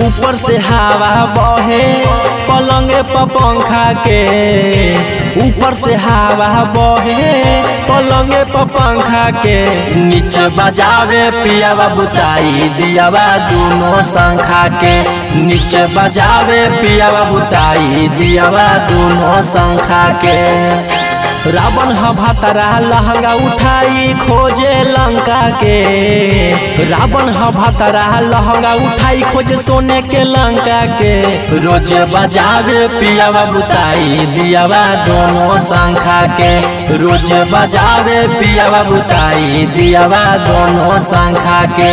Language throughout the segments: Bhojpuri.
ऊपर से हवा बहे पलंग पर पंखा के, ऊपर से हवा बहे पलंग पर पंखा के, नीचे बजावे पियावा बुताई दियावा दोनों शंखा के, नीचे बजावे पियावा बुताई दियावा दोनों शंखा के। रावण भतरा लहंगा उठाई खोजे लंका के, रावण भतरा लहंगा उठाई खोजे सोने के लंका के, रोज बजावे पियावा बुताई दियावा दोनों शंखा के, रोज बजावे पियावा बुताई दियावा दोनों शंखा के।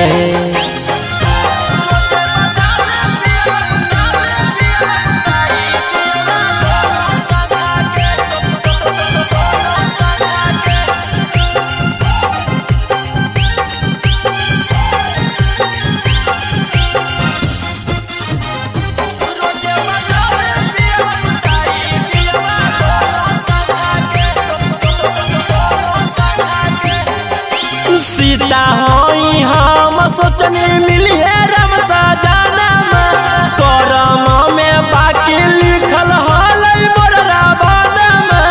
सीता होई हम सोचनी मिली है रम सजनमा, करम में बाकी लिखल हलै मोर रावणमा।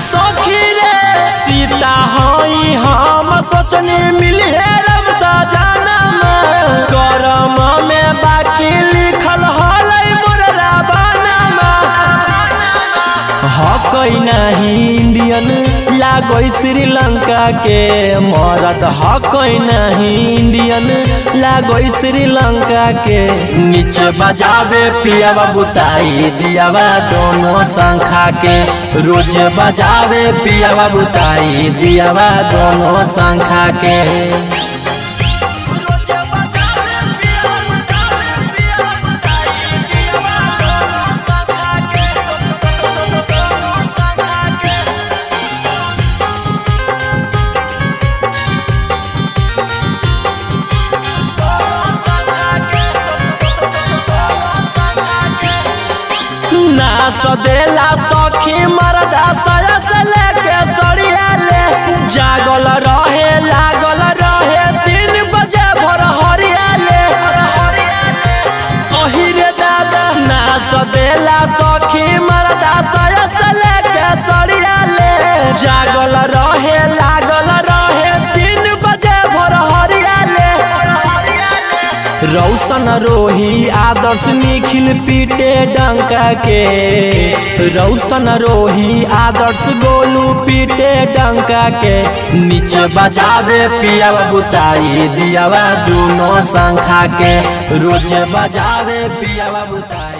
सखी रे सीता होई हम सोचनी मिली है रम सजनमा, करम में बाकी लिखल हलै मोर रावणमा। हकई नहीं इंडियन लागोई श्रीलंका के मरद, हकई नहीं इंडियन लागोई श्रीलंका के, नीचे बजावे पियावा बुताई दियावा दोनों शंखा के, रोज बजावे पियावा बुताई दियावा दोनों शंखा के। ना सदेला सखी मरदा साया से लेके सड़िया ले, जागल रहे लागल रहे 3 बजे भोर हरिया ले। अहिरे दादा ना सदेला सखी मरदा साया से लेके सड़िया ले, जागल रहे लागल रहे 3 बजे भोर हरिया ले। रौशन रोही आदर्श निखिल पीटे डंका के, रौशन रोही आदर्श गोलू पीटे डंका के, नीचे बजावे पियावा बुताई दियावा दोनों शंखा के, रोज बजावे पियावा बुताई।